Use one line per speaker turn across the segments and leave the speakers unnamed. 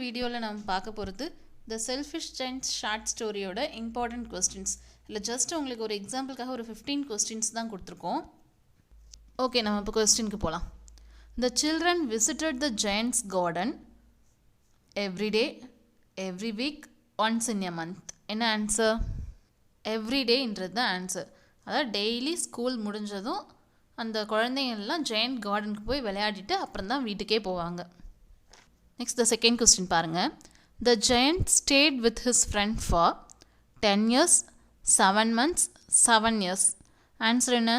வீடியோவில் நம்ம பார்க்க போகிறது த செல்ஃபிஷ் ஜெயண்ட்ஸ் ஷார்ட் ஸ்டோரியோட இம்பார்ட்டன்ட் கொஸ்டின்ஸ். இல்லை ஜஸ்ட் உங்களுக்கு ஒரு எக்ஸாம்பிளுக்காக ஒரு 15 கொஸ்டின்ஸ் தான் கொடுத்துருக்கோம். ஓகே, நம்ம இப்போ கொஸ்டினுக்கு போகலாம். The children visited the giants garden every day, every week, once in a month. என்ன ஆன்சர்? எவ்ரிடேன்றது தான் ஆன்சர். அதாவது டெய்லி ஸ்கூல் முடிஞ்சதும் அந்த குழந்தைங்கள்லாம் ஜெயண்ட் கார்டனுக்கு போய் விளையாடிட்டு அப்புறம் தான் வீட்டுக்கே போவாங்க. நெக்ஸ்ட் த செகண்ட் கொஸ்டின் பாருங்கள். The giant stayed with his friend for 10 years, 7 months, 7 years. Answer என்ன?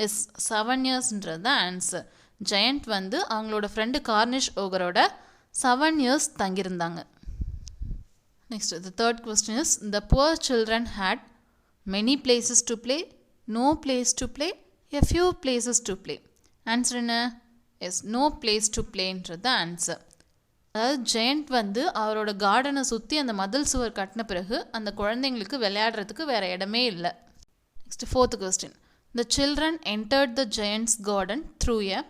எஸ், 7 yearsன்றது தான் ஆன்சர். ஜெயண்ட் வந்து அவங்களோட ஃப்ரெண்டு கார்னிஷ் ஓகரோட 7 years தங்கியிருந்தாங்க. Next the third question is the poor children had many places to play, no place to play, a few places to play. Answer என்ன? S, no place to playன்றது தான் answer. அதாவது giant வந்து அவரோட கார்டனை சுற்றி அந்த மதில் சுவர் கட்டின பிறகு அந்த குழந்தைங்களுக்கு விளையாடுறதுக்கு வேறு இடமே இல்லை. Next fourth question. The children entered the giants garden through a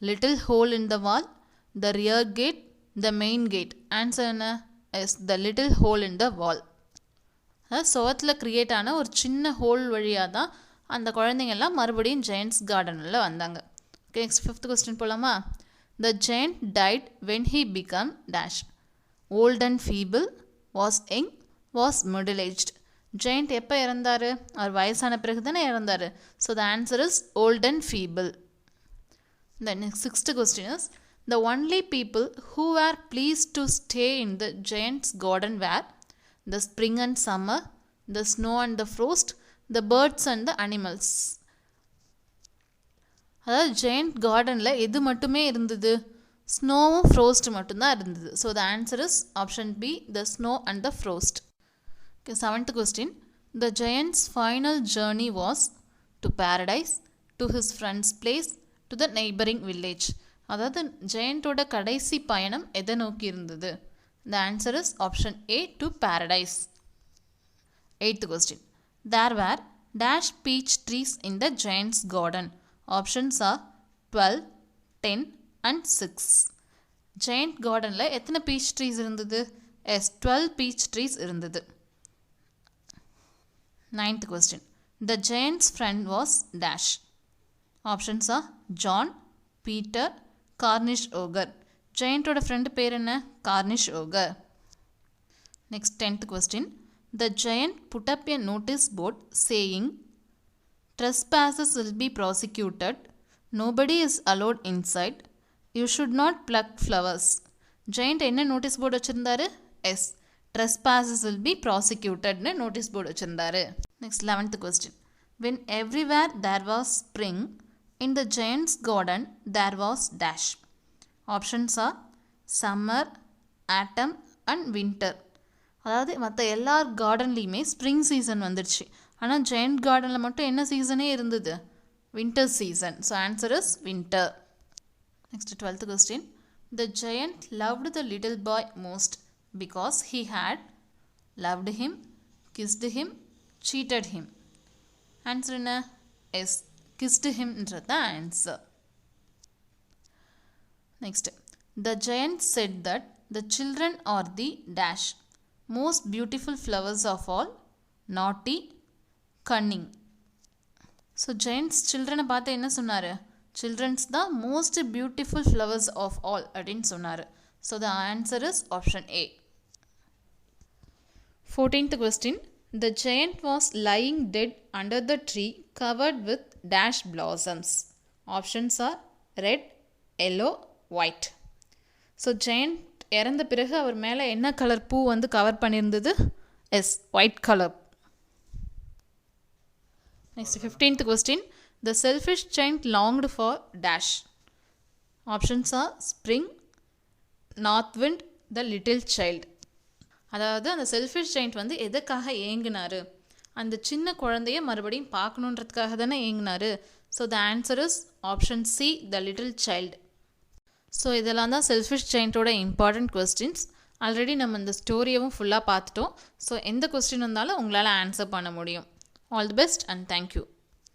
little hole in the wall, the rear gate, the main gate. Answer என்ன? Yes, the little hole in the wall. அதாவது சுவத்தில் க்ரியேட் ஆன ஒரு சின்ன whole வழியாக தான் அந்த குழந்தைங்கள்லாம் மறுபடியும் ஜெயண்ட்ஸ் கார்டனில் வந்தாங்க. ஓகே, நெக்ஸ்ட் ஃபிஃப்த் கொஸ்டின் போகலாமா? The giant died when he become dash. Old and feeble, was young, was middle aged. Giant எப்போ இறந்தார்? அவர் வயசான பிறகு தானே இறந்தார். So the answer is old and feeble. Then sixth question is the only people who are please to stay in the giants garden where the spring and summer, the snow and the frost, the birds and the animals. அதாவது giant கார்டனில் எது மட்டுமே இருந்தது? ஸ்னோவும் frost மட்டும்தான் இருந்தது. So the answer is option B, the snow and the frost. Okay, seventh question. The giants final journey was to paradise, to his friends place, to the neighbouring village. அதாவது ஜெயண்டோட கடைசி பயணம் எதை நோக்கி இருந்தது? The answer is option A, to paradise. Eighth question. There were dash peach trees in the giant's garden. Options are 12, 10 and 6. Giant gardenல எத்தனை peach trees இருந்தது? Yes, 12 peach trees இருந்தது. Ninth question. The giant's friend was dash. Options are John, Peter, Cornish ogre. ஜெயண்டோட friend பேர் என்ன? Cornish ogre. Next 10th question. The giant put up a notice board saying trespassers will be prosecuted, nobody is allowed inside, you should not pluck flowers. Giant என்ன notice board வச்சுருந்தாரு? Yes, trespassers will be ப்ராசிக்யூட்டட்னு notice board வச்சுருந்தாரு. Next 11th question. When everywhere there was spring, in the giants garden there was dash. Options are summer, autumn and winter. அதாவது மற்ற எல்லா கார்டன்லேயுமே spring season வந்துடுச்சு. ஆனால் giant கார்டனில் மட்டும் என்ன சீசனே இருந்தது? Winter season. So answer is winter. Next 12th question. The giant loved the little boy most because he had loved him, kissed him, seated him. Answer என்ன? எஸ், கிஸ்டு ஹிம்ன்றது தான் answer. Next, the giant said that the children are the dash most beautiful flowers of all, naughty, cunning. So giants children பார்த்து என்ன சொன்னாரு? Children's the most beautiful flowers of all அப்படின்னு சொன்னாரு. So the answer is option A. 14th question. The giant was lying dead under the tree covered with dash blossoms. Options are red, yellow, white. So giant இறந்த பிறகு அவர் மேலே என்ன colour பூ வந்து cover பண்ணியிருந்தது? Yes, white colour. Next 15th question. The selfish giant longed for dash. Options are spring, north wind, the little child. அதாவது அந்த செல்ஃபிஷ் ஜெயண்ட் வந்து எதுக்காக ஏங்கினார்? அந்த சின்ன குழந்தைய மறுபடியும் பார்க்கணுன்றதுக்காக தானே ஏங்கினார். So the answer is option C, the little child. So இதெல்லாம் தான் செல்ஃபிஷ் ஜெயண்ட்டோட இம்பார்ட்டண்ட் கொஸ்டின்ஸ். ஆல்ரெடி நம்ம இந்த ஸ்டோரியவும் ஃபுல்லாக பார்த்துட்டோம். ஸோ எந்த கொஸ்டின் இருந்தாலும் உங்களால் ஆன்சர் பண்ண முடியும். All the best and thank you.